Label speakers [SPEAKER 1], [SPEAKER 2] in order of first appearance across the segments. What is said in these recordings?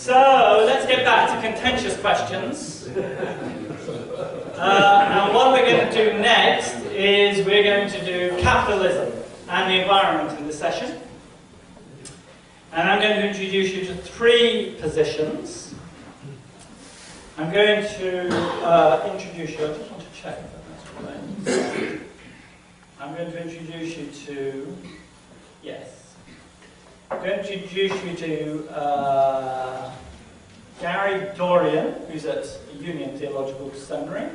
[SPEAKER 1] So let's get back to contentious questions. And what we're going to do next is we're going to do capitalism and the environment in this session. And I'm going to introduce you to three positions. I'm going to introduce you, I just want to check if that's right. I'm going to introduce you to, yes. I'm going to introduce you to Gary Dorian, who's at Union Theological Seminary,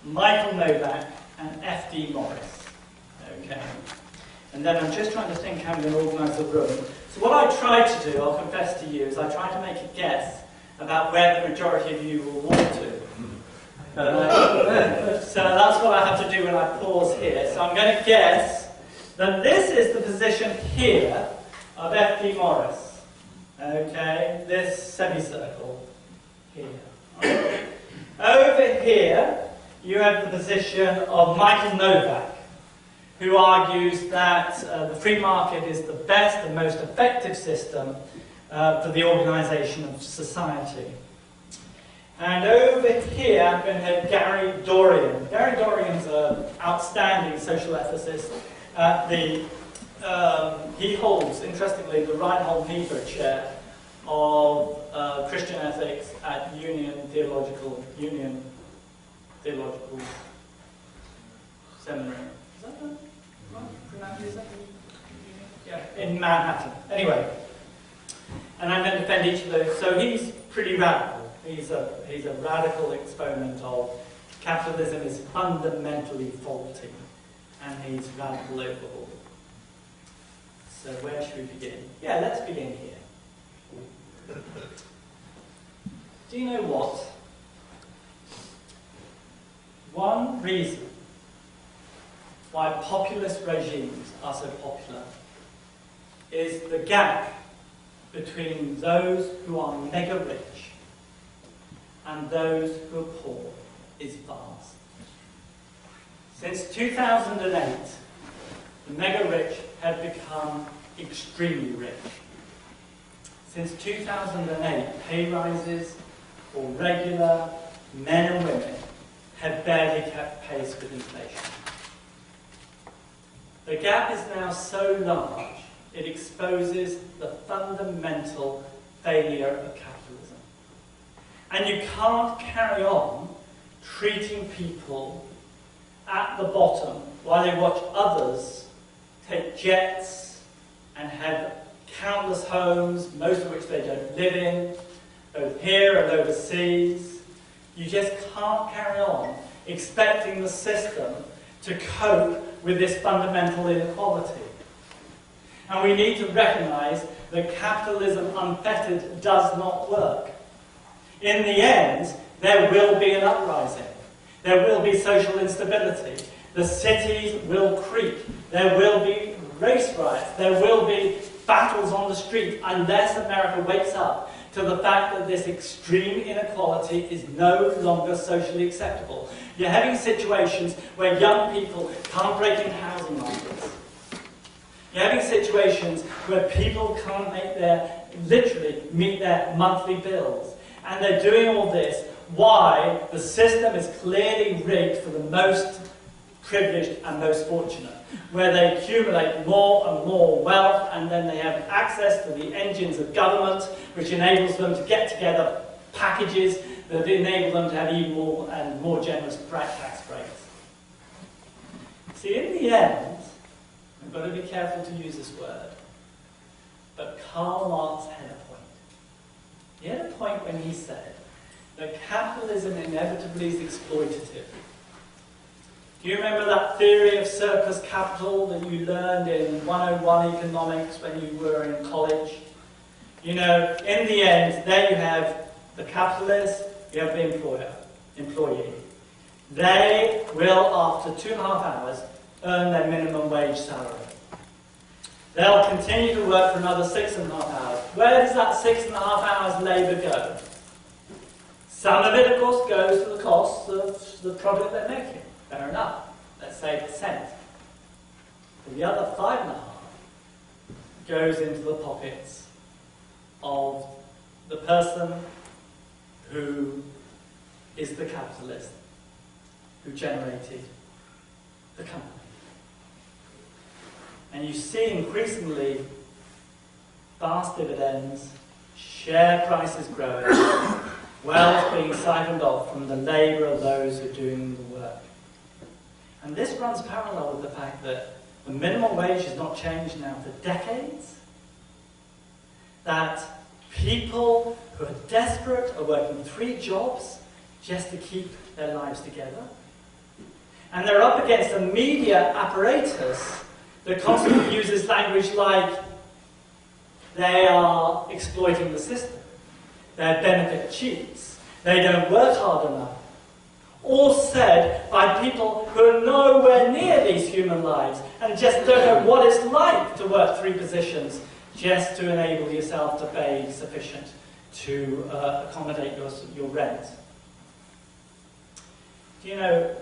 [SPEAKER 1] Michael Novak, and F.D. Morris. Okay. And then I'm just trying to think how I'm going to organise the room. So what I tried to do, I'll confess to you, is I tried to make a guess about where the majority of you will walk to. So that's what I have to do when I pause here. So I'm going to guess that this is the position here of F.D. Morris. Okay, this semicircle here. Over here, you have the position of Michael Novak, who argues that the free market is the best and most effective system for the organisation of society. And over here, I'm going to have Gary Dorian. Gary Dorian's an outstanding social ethicist. He holds, interestingly, the Reinhold Niebuhr Chair of Christian Ethics at Union Theological Seminary. Is that the right pronunciation? Yeah, in Manhattan. Anyway, and I'm going to defend each of those. So he's pretty radical. He's a radical exponent of capitalism is fundamentally faulty, and he's radical overhaul. So where should we begin? Yeah, let's begin here. Do you know what? One reason why populist regimes are so popular is the gap between those who are mega rich and those who are poor is vast. Since 2008, the mega rich have become extremely rich. Since 2008, pay rises for regular men and women have barely kept pace with inflation. The gap is now so large, it exposes the fundamental failure of capitalism. And you can't carry on treating people at the bottom while they watch others take jets and have countless homes, most of which they don't live in, both here and overseas. You just can't carry on expecting the system to cope with this fundamental inequality. And we need to recognise that capitalism unfettered does not work. In the end, there will be an uprising. There will be social instability. The cities will creep. There will be race riots. There will be battles on the street unless America wakes up to the fact that this extreme inequality is no longer socially acceptable. You're having situations where young people can't break into housing markets. You're having situations where people can't literally meet their monthly bills. And they're doing all this. Why? The system is clearly rigged for the most privileged and most fortunate, where they accumulate more and more wealth, and then they have access to the engines of government, which enables them to get together packages that enable them to have even more and more generous tax breaks. See, in the end, I've got to be careful to use this word, but Karl Marx had a point. He had a point when he said that capitalism inevitably is exploitative. Do you remember that theory of surplus capital that you learned in 101 economics when you were in college? You know, in the end, there you have the capitalist, you have the employee. They will, after 2.5 hours, earn their minimum wage salary. They'll continue to work for another 6.5 hours. Where does that 6.5 hours labour go? Some of it, of course, goes to the cost of the product they're making. Fair enough. Let's say %. But the other 5.5 goes into the pockets of the person who is the capitalist who generated the company. And you see increasingly vast dividends, share prices growing, wealth being siphoned off from the labour of those who are doing the work. And this runs parallel with the fact that the minimum wage has not changed now for decades, that people who are desperate are working 3 jobs just to keep their lives together, and they're up against a media apparatus that constantly uses language like they are exploiting the system, they're benefit cheats, they don't work hard enough. All said by people who are nowhere near these human lives and just don't know what it's like to work 3 positions just to enable yourself to pay sufficient to accommodate your rent. Do you know,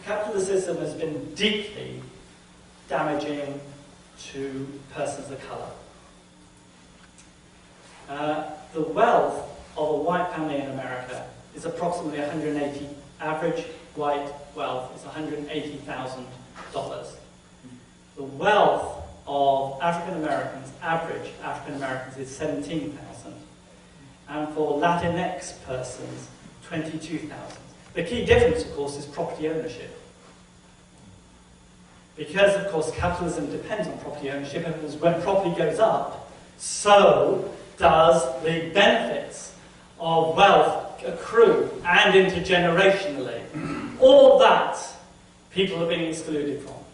[SPEAKER 1] capitalism has been deeply damaging to persons of colour. The wealth of a white family in America is approximately average white wealth is $180,000. The wealth of average African Americans is $17,000. And for Latinx persons, $22,000. The key difference, of course, is property ownership. Because, of course, capitalism depends on property ownership, and when property goes up, so does the benefits of wealth accrue, and intergenerationally. All that people are being excluded from.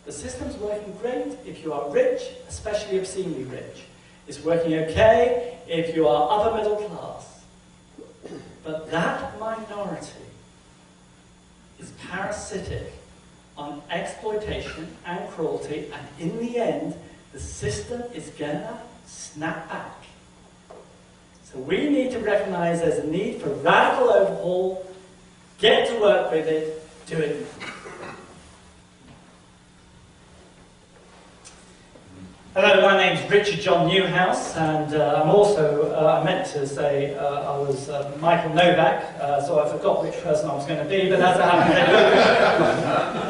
[SPEAKER 1] The system's working great if you are rich, especially obscenely rich. It's working okay if you are upper middle class. But that minority is parasitic on exploitation and cruelty, and in the end, the system is gonna snap back. So we need to recognize there's a need for radical overhaul, get to work with it, do it. Hello, my name's Richard John Newhouse, and I'm also, I meant to say I was Michael Novak, so I forgot which person I was going to be, but as it happened,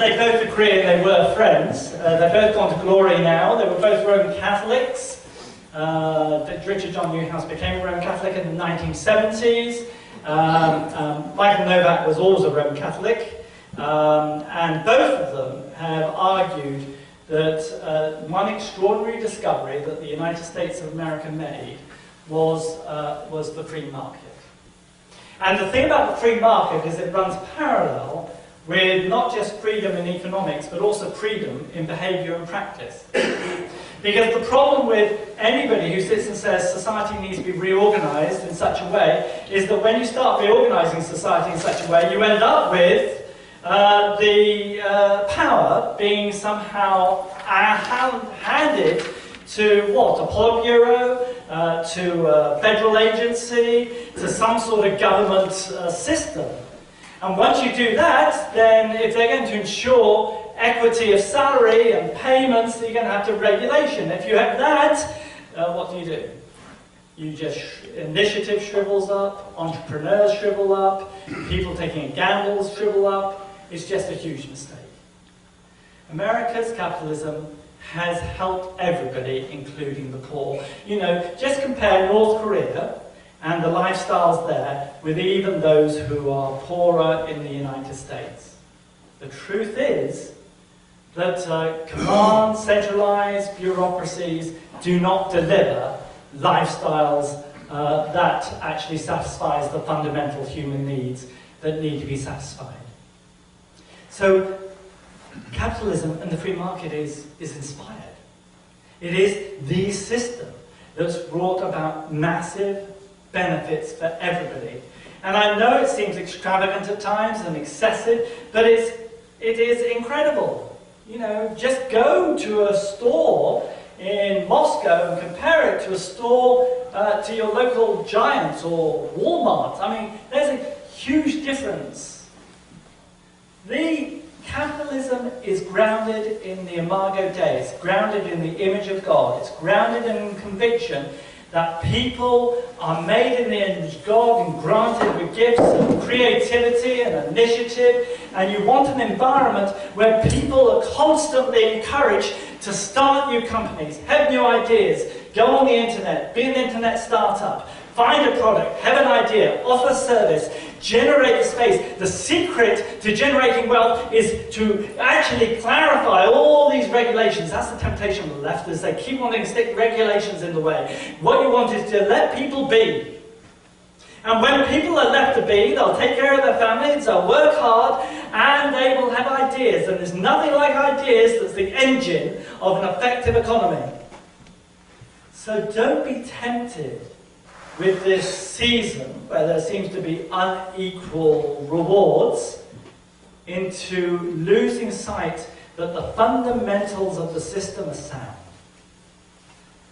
[SPEAKER 1] they both agree and they were friends. They've both gone to glory now. They were both Roman Catholics. Richard John Newhouse became a Roman Catholic in the 1970s. Michael Novak was also a Roman Catholic, and both of them have argued that one extraordinary discovery that the United States of America made was the free market. And the thing about the free market is it runs parallel with not just freedom in economics, but also freedom in behaviour and practice. Because the problem with anybody who sits and says society needs to be reorganised in such a way is that when you start reorganising society in such a way, you end up with the power being somehow handed to what? A Politburo, to a federal agency, to some sort of government system. And once you do that, then if they're going to ensure equity of salary and payments, you're going to have to regulation. If you have that, what do? You just, initiative shrivels up, entrepreneurs shrivel up, people taking gambles shrivel up. It's just a huge mistake. America's capitalism has helped everybody, including the poor. You know, just compare North Korea and the lifestyles there with even those who are poorer in the United States. The truth is that command, centralized bureaucracies do not deliver lifestyles that actually satisfies the fundamental human needs that need to be satisfied. So capitalism and the free market is inspired. It is the system that's brought about massive benefits for everybody. And I know it seems extravagant at times and excessive, but it is incredible. You know, just go to a store in Moscow and compare it to a store to your local Giant or Walmart. I mean, there's a huge difference. The Capitalism is grounded in the Imago Dei, it's grounded in the image of God, it's grounded in conviction that people are made in the image of God and granted with gifts of creativity and initiative, and you want an environment where people are constantly encouraged to start new companies, have new ideas, go on the internet, be an internet startup, find a product, have an idea, offer service, generate a space. The secret to generating wealth is to actually clarify all these regulations. That's the temptation of the left, is they keep wanting to stick regulations in the way. What you want is to let people be. And when people are left to be, they'll take care of their families, they'll work hard, and they will have ideas. And there's nothing like ideas that's the engine of an effective economy. So don't be tempted with this season, where there seems to be unequal rewards, into losing sight that the fundamentals of the system are sound.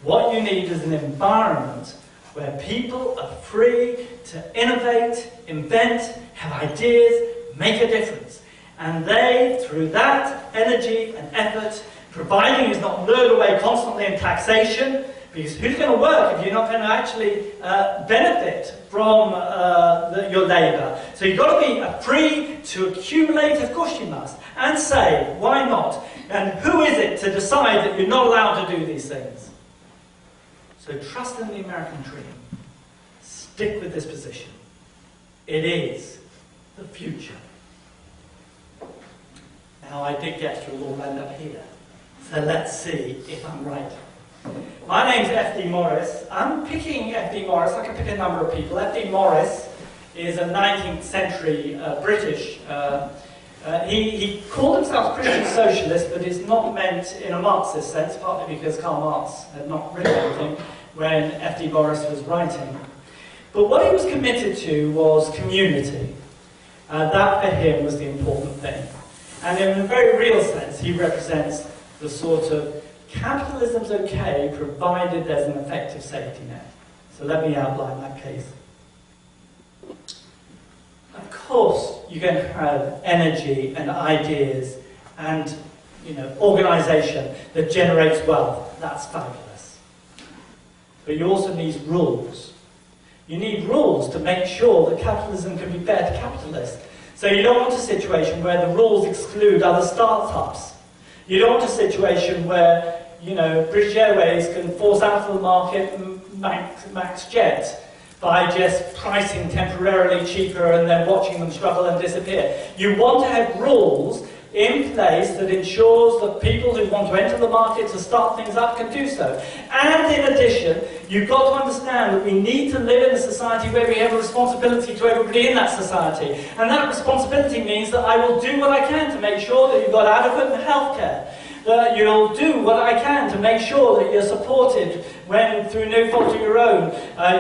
[SPEAKER 1] What you need is an environment where people are free to innovate, invent, have ideas, make a difference. And they, through that energy and effort, providing it's not lured away constantly in taxation, because who's going to work if you're not going to actually benefit from your labour? So you've got to be free to accumulate, of course you must, and save, why not? And who is it to decide that you're not allowed to do these things? So trust in the American dream. Stick with this position. It is the future. Now I did get through all end up here. So let's see if I'm right. My name's F.D. Morris. I'm picking F.D. Morris. I can pick a number of people. F.D. Morris is a 19th century British. He called himself Christian socialist, but it's not meant in a Marxist sense, partly because Karl Marx had not written anything when F.D. Morris was writing. But what he was committed to was community. That for him was the important thing. And in a very real sense, he represents the sort of capitalism's okay provided there's an effective safety net. So let me outline that case. Of course, you're going to have energy and ideas and, organisation that generates wealth. That's fabulous. But you also need rules. You need rules to make sure that capitalism can be fair to capitalists. So you don't want a situation where the rules exclude other startups. You don't want a situation where, British Airways can force out of the market Max Jet by just pricing temporarily cheaper and then watching them struggle and disappear. You want to have rules in place that ensures that people who want to enter the market to start things up can do so. And in addition, you've got to understand that we need to live in a society where we have a responsibility to everybody in that society. And that responsibility means that I will do what I can to make sure that you've got adequate health care. That you'll do what I can to make sure that you're supported when, through no fault of your own,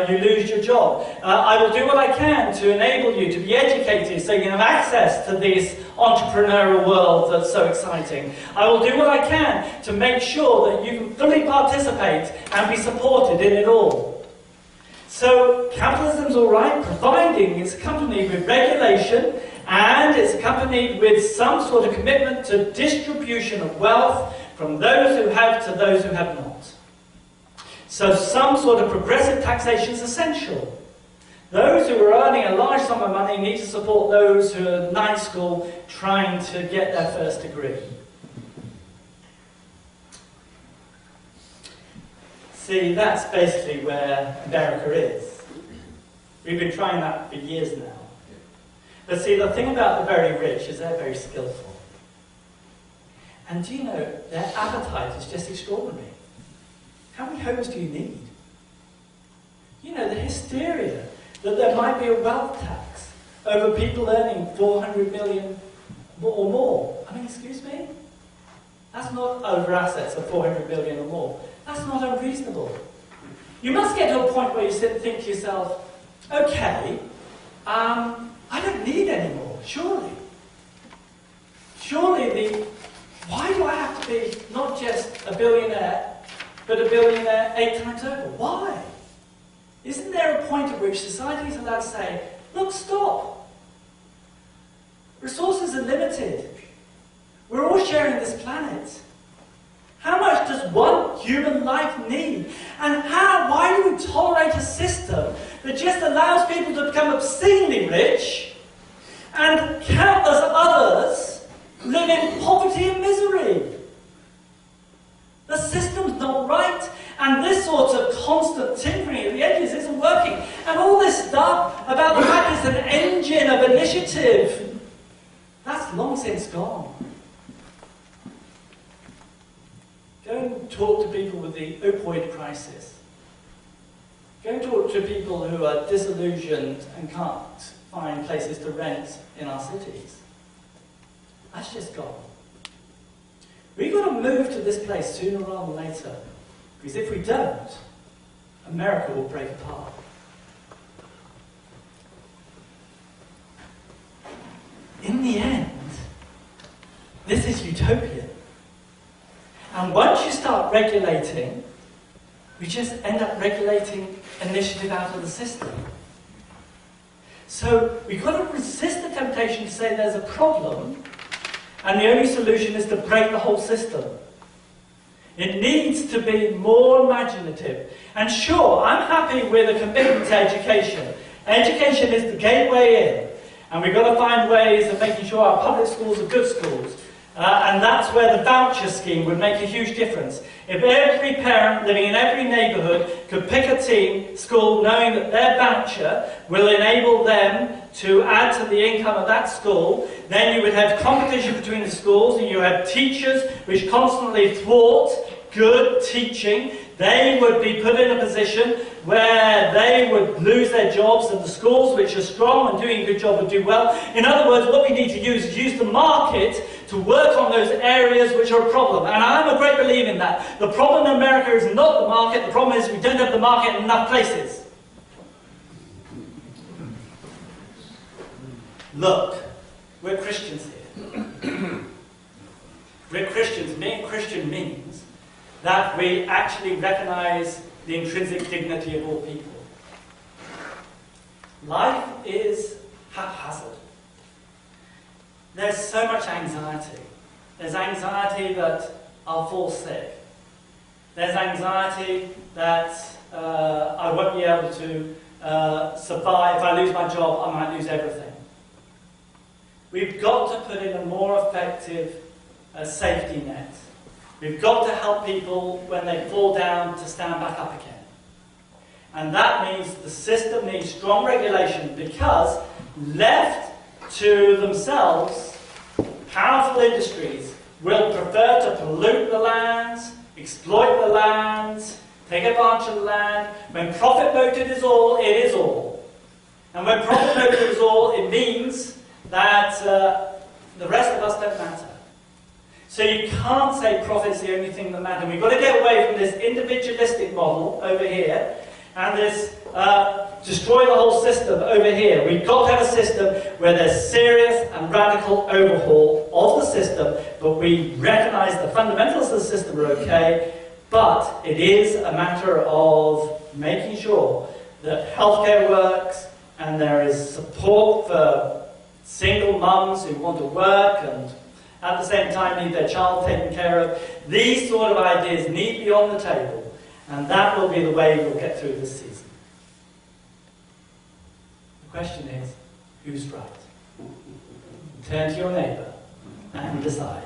[SPEAKER 1] you lose your job. I will do what I can to enable you to be educated so you can have access to this entrepreneurial world that's so exciting. I will do what I can to make sure that you can fully participate and be supported in it all. So capitalism's all right, providing it's accompanied with regulation and it's accompanied with some sort of commitment to distribution of wealth from those who have to those who have not. So some sort of progressive taxation is essential. Those who are earning a large sum of money need to support those who are at night school trying to get their first degree. See, that's basically where America is. We've been trying that for years now. But see, the thing about the very rich is they're very skillful. And do you know, their appetite is just extraordinary. How many homes do you need? The hysteria that there might be a wealth tax over people earning 400 million or more. I mean, excuse me? That's not over assets of 400 million or more. That's not unreasonable. You must get to a point where you sit and think to yourself, okay, I don't need any more, surely. Why do I have to be not just a billionaire, but a billionaire 8 times over? Why? Isn't there a point at which society is allowed to say, look, stop. Resources are limited. We're all sharing this planet. How much does one human life need? And why do we tolerate a system that just allows people to become obscenely rich and countless others live in poverty and misery? The system's not right, and this sort of constant tinkering at the edges isn't working. And all this stuff about the fact it's an engine of initiative, that's long since gone. Go and talk to people with the opioid crisis. Go and talk to people who are disillusioned and can't find places to rent in our cities. That's just gone. We've got to move to this place sooner rather than later, because if we don't, America will break apart. In the end, this is utopian. And once you start regulating, we just end up regulating initiative out of the system. So we've got to resist the temptation to say there's a problem, and the only solution is to break the whole system. It needs to be more imaginative. And sure, I'm happy with a commitment to education. Education is the gateway in. And we've got to find ways of making sure our public schools are good schools. And that's where the voucher scheme would make a huge difference. If every parent living in every neighbourhood could pick a team school knowing that their voucher will enable them to add to the income of that school, then you would have competition between the schools, and you have teachers which constantly thwart good teaching. They would be put in a position where they would lose their jobs, and the schools which are strong and doing a good job would do well. In other words, what we need to use is use the market to work on those areas which are a problem. And I'm a great believer in that. The problem in America is not the market, the problem is we don't have the market in enough places. Look, we're Christians here. We're Christians. Being Christian means that we actually recognize the intrinsic dignity of all people. Life is haphazard. There's so much anxiety. There's anxiety that I'll fall sick. There's anxiety that I won't be able to survive. If I lose my job, I might lose everything. We've got to put in a more effective safety net. We've got to help people when they fall down to stand back up again. And that means the system needs strong regulation, because left to themselves, powerful industries will prefer to pollute the lands, exploit the lands, take advantage of the land. When profit motive is all, it is all. And when profit motive is all, it means that the rest of us don't matter. So you can't say profit's the only thing that matters. We've got to get away from this individualistic model over here and this destroy the whole system over here. We've got to have a system where there's serious and radical overhaul of the system, but we recognise the fundamentals of the system are okay, but it is a matter of making sure that healthcare works and there is support for single mums who want to work and at the same time need their child taken care of. These sort of ideas need to be on the table, and that will be the way we'll get through this season. The question is, who's right? Turn to your neighbour and decide.